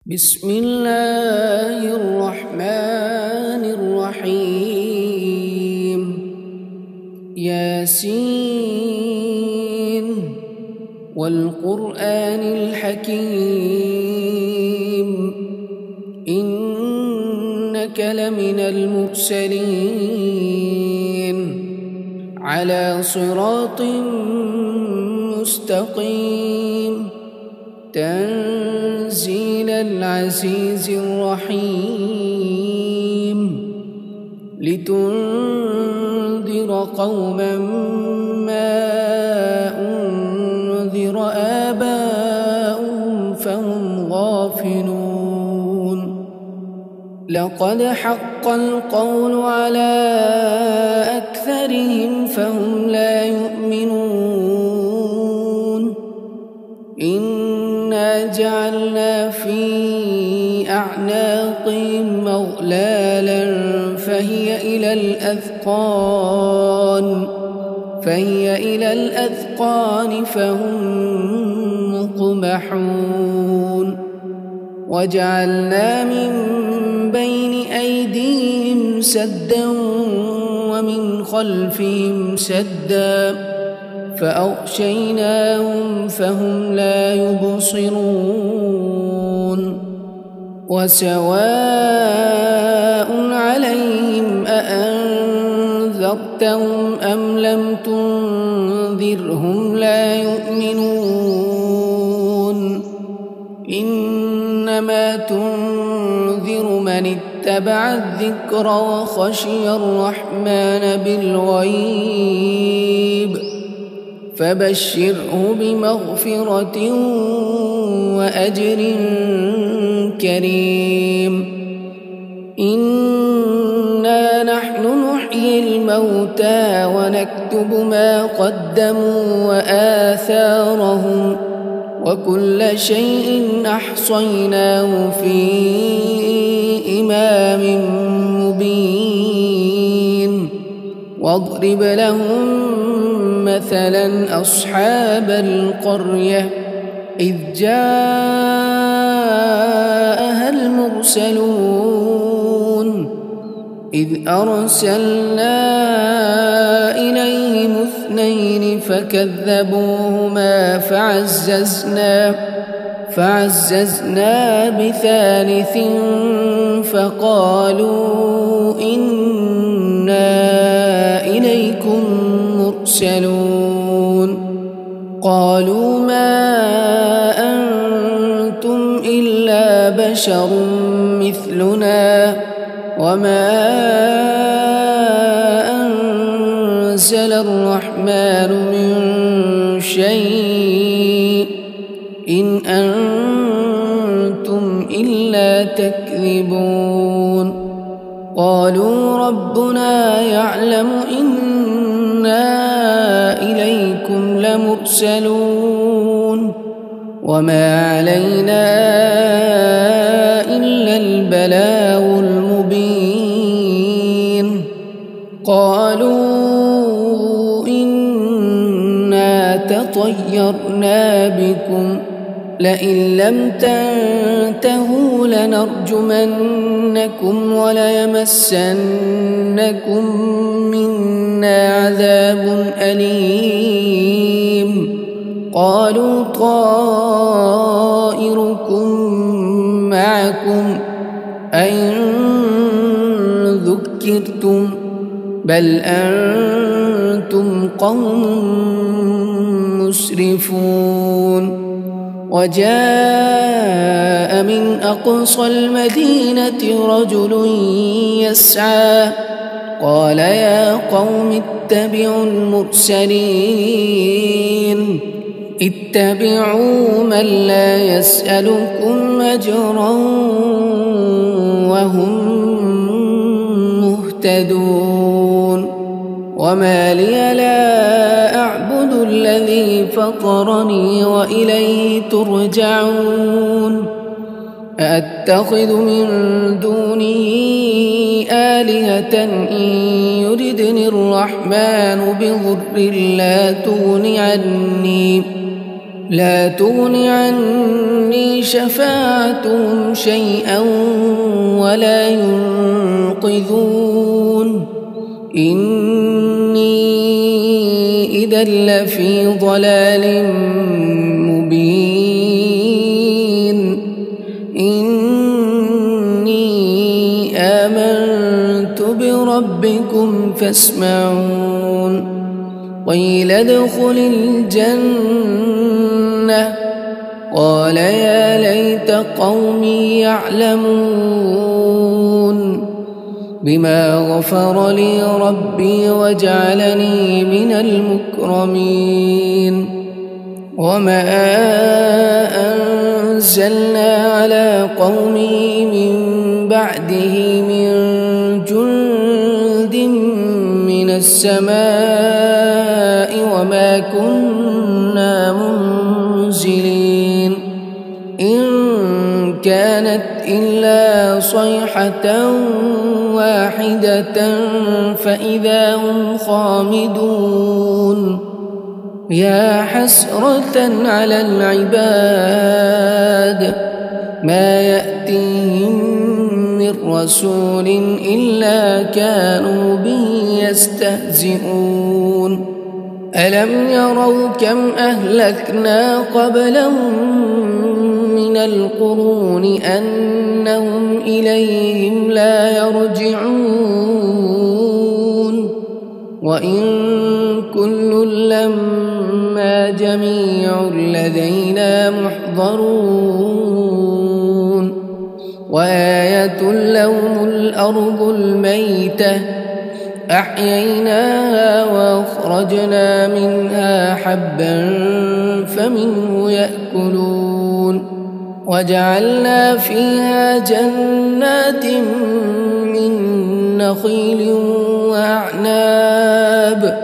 بسم الله الرحمن الرحيم. ياسين والقرآن الحكيم إنك لمن المرسلين على صراط مستقيم تنزيل العزيز الرحيم لتنذر قوما ما أنذر آباؤهم فهم غافلون. لقد حق القول على أكثرهم فهم لا يؤمنون. إنا جعلنا في أعناقهم أغلالا فهي إلى الأذقان فهم مقمحون. وجعلنا من بين أيديهم سدا ومن خلفهم سدا فأغشيناهم فهم لا يبصرون. وسواء عليهم أأنذرتهم أم لم تنذرهم لا يؤمنون. إنما تنذر من اتبع الذكر وخشي الرحمن بالغيب فبشره بمغفرة وأجر كريم. إنا نحن نحيي الموتى ونكتب ما قدموا وآثارهم وكل شيء أحصيناه في إمام مبين. واضرب لهم مثلا أصحاب القرية إذ جاءها المرسلون إذ أرسلنا إليهم 2 فكذبوهما فعززنا ب3 فقالوا إنا إليكم مرسلون. قالوا ما أنتم إلا بشر مثلنا وما أنزل الرحمن من شيء إن أنتم إلا تكذبون. قالوا ربنا يعلم إنا إليكم لمرسلون وما علينا إلا البلاغ المبين. قالوا إنا تطيرنا بكم لئن لم تنتهوا لنرجمنكم وليمسنكم منا عذاب أليم. قالوا طائركم معكم أئن ذكرتم بل أنتم قوم مسرفون. وجاء من أقصى المدينة رجل يسعى قال يا قوم اتبعوا المرسلين اتبعوا من لا يسألكم أجرا وهم مهتدون. وما لي لا أعبد الذي فطرني وإليه ترجعون. أأتخذ من دونه آلهة إن يردني الرحمن بضر لا تغن عني شفاعتهم شيئا ولا ينقذون إني إذا لفي ضلال مبين إني آمنت بربكم فاسمعون قيل ادخل الجنة قال يا ليت قومي يعلمون بما غفر لي ربي وجعلني من المكرمين وما أنزلنا على قومه من بعده من جند من السماء وما كنا منزلين إن كانت إلا صيحة واحدة فإذا هم خامدون يا حسرة على العباد ما يأتيهم من رسول إلا كانوا به يستهزئون ألم يروا كم أهلكنا قبلهم من القرون أنهم إليهم لا يرجعون وإن كل لما جميع لدينا محضرون وآية لهم الأرض الميتة أحييناها وأخرجنا منها حبا فمنه يأكلون وجعلنا فيها جنات من نخيل وأعناب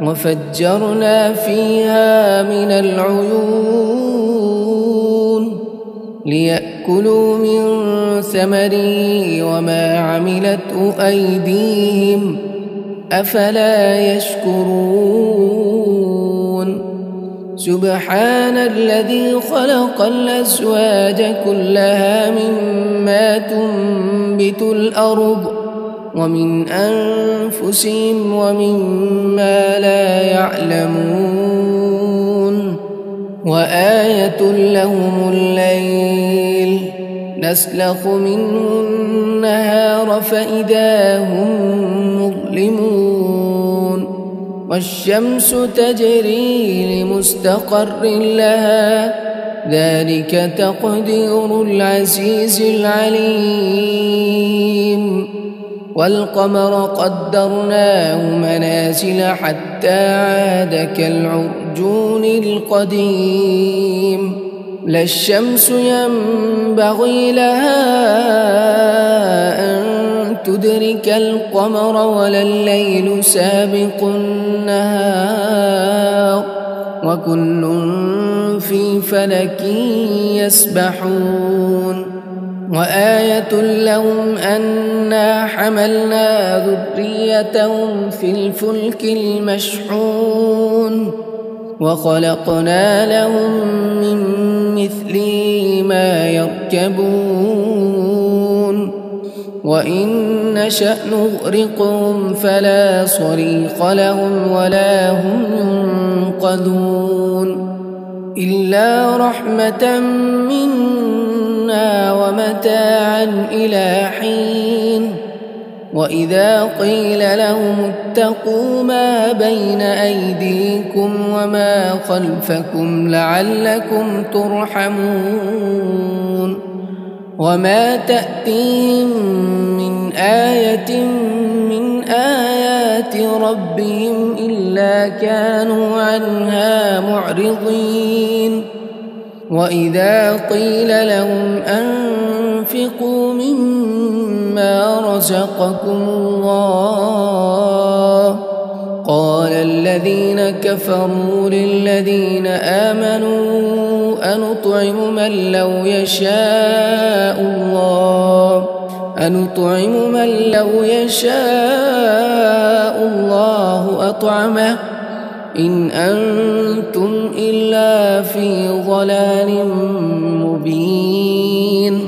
وفجرنا فيها من العيون ليأكلوا من ثمره وما عملته أيديهم أفلا يشكرون سبحان الذي خلق الأزواج كلها مما تنبت الأرض ومن أنفسهم ومما لا يعلمون وآية لهم الليل نسلخ منه النهار فإذا هم مظلمون والشمس تجري لمستقر لها ذلك تقدير العزيز العليم والقمر قدرناه منازل حتى عاد كالعرجون القديم لا الشمس ينبغي لها أن تدرك القمر ولا الليل سابق النهار وكل في فلك يسبحون وآية لهم أنا حملنا ذريتهم في الفلك المشحون وخلقنا لهم من مثله ما يركبون وإن نشأ نغرقهم فلا صريخ لهم ولا هم ينقذون إلا رحمة منا ومتاعا إلى حين وإذا قيل لهم اتقوا ما بين أيديكم وما خلفكم لعلكم ترحمون وما تأتيهم من آية من آيات ربهم إلا كانوا عنها معرضين وإذا قيل لهم أنفقوا مما رزقكم الله قال الذين كفروا للذين آمنوا أنطعم من لو يشاء الله أطعمه إن أنتم إلا في ضلال مبين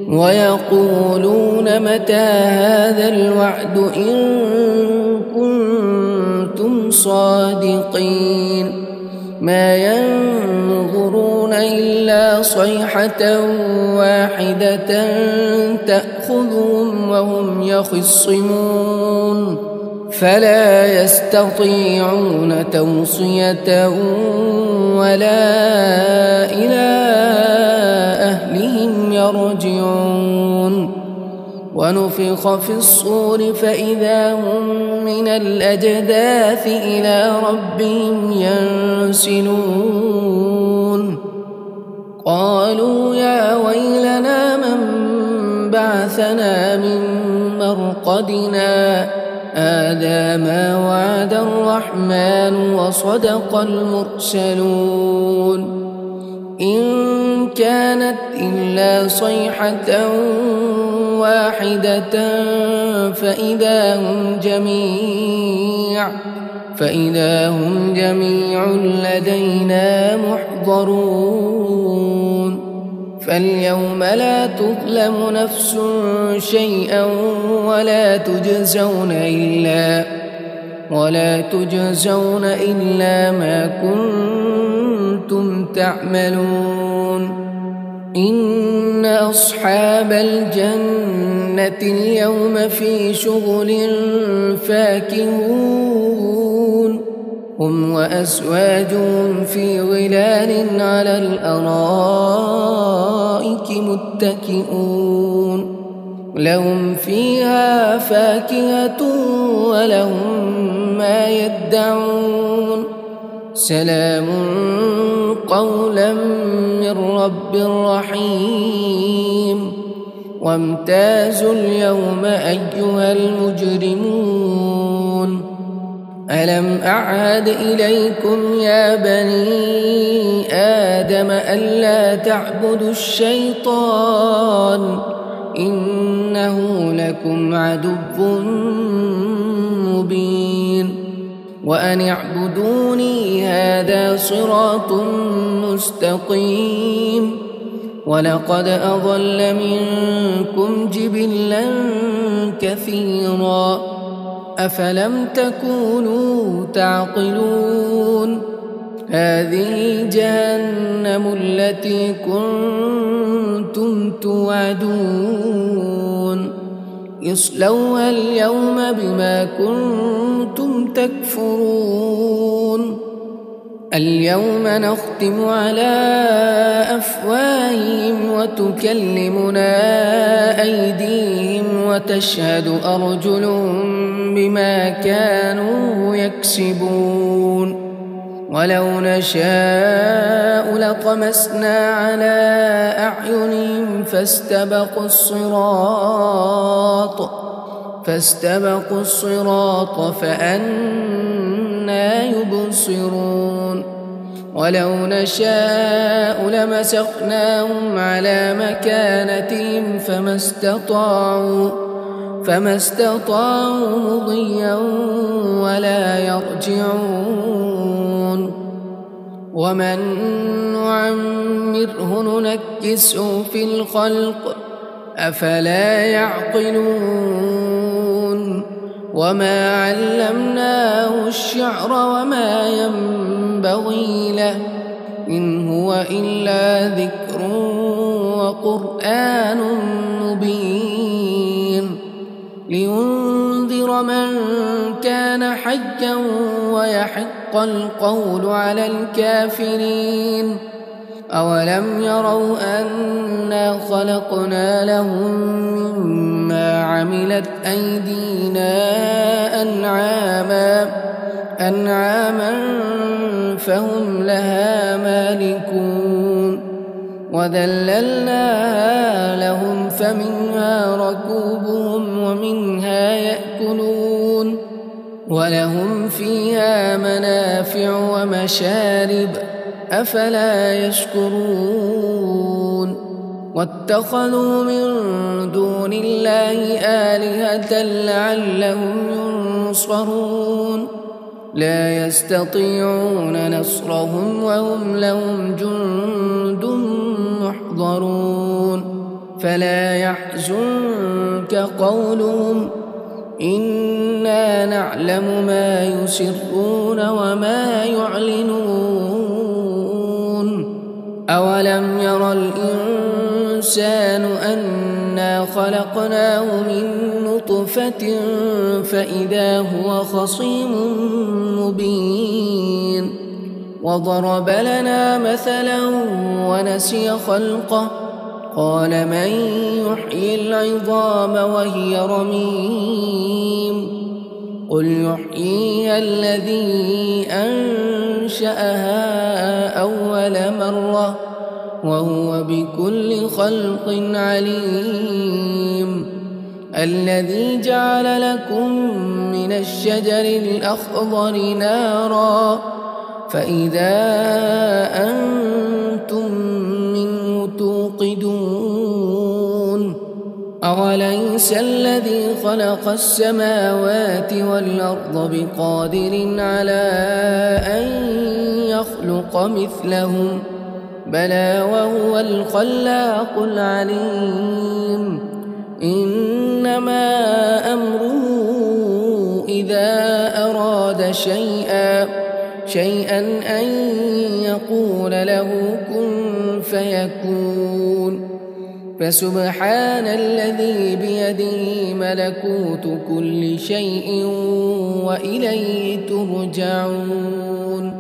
ويقولون متى هذا الوعد إن كنتم صادقين ما ينظرون إلا صيحة واحدة تأخذهم وهم يخصمون فلا يستطيعون توصية ولا إلى أهلهم يرجعون ونفخ في الصور فإذا هم من الأجداث إلى ربهم ينسلون قالوا يا ويلنا من بعثنا من مرقدنا هذا ما وعد الرحمن وصدق المرسلون إن كانت إلا صيحة واحدة فإذا هم جميع لدينا محضرون فاليوم لا تظلم نفس شيئا ولا تجزون إلا ما كنتم تعملون إن أصحاب الجنة اليوم في شغل فاكهون هم وأزواجهم في ظلال على الأرائك متكئون لهم فيها فاكهة ولهم ما يدعون سلام قولا من رب رحيم وامتازوا اليوم أيها المجرمون ألم أعهد إليكم يا بني آدم ألا تعبدوا الشيطان إنه لكم عدو مبين وأن اعبدوني هذا صراط مستقيم ولقد أضل منكم جبلا كثيرا أفلم تكونوا تعقلون هذه جهنم التي كنتم توعدون اصلوها اليوم بما كنتم تكفرون اليوم نختم على أفواههم وتكلمنا أيديهم وتشهد أرجلهم بما كانوا يكسبون ولو نشاء لطمسنا على أعينهم فاستبقوا الصراط فأنى يبصرون ولو نشاء لمسخناهم على مكانتهم فما استطاعوا مضيا ولا يرجعون ومن نعمره ننكسه في الخلق أفلا يعقلون وما علمناه الشعر وما ينبغي له إن هو إلا ذكر وقرآن مبين لينذر من كان حيا ويحق القول على الكافرين أولم يروا أنا خلقنا لهم مما عملت أيدينا أنعاما فهم لها مالكون وذللناها لهم فمنها ركوبهم ومنها يأكلون ولهم فيها منافع ومشارب أفلا يشكرون واتخذوا من دون الله آلهة لعلهم ينصرون لا يستطيعون نصرهم وهم لهم جند محضرون فلا يحزنك قولهم إنا نعلم ما يسرون وما يعلنون أولم ير الإنسان أنا خلقناه من نطفة فإذا هو خصيم مبين وضرب لنا مثلا ونسي خلقه قال من يحيي العظام وهي رميم قل يحييها الذي أنشأها أول مرة وهو بكل خلق عليم الذي جعل لكم من الشجر الأخضر نارا فإذا أنتم منه توقدون أوليس الذي خلق السماوات والأرض بقادر على أن يخلق مثلهم بلى وهو الخلاق العليم إنما أمره إذا أراد شيئا أن يقول له كن فيكون فسبحان الذي بيده ملكوت كل شيء وإليه ترجعون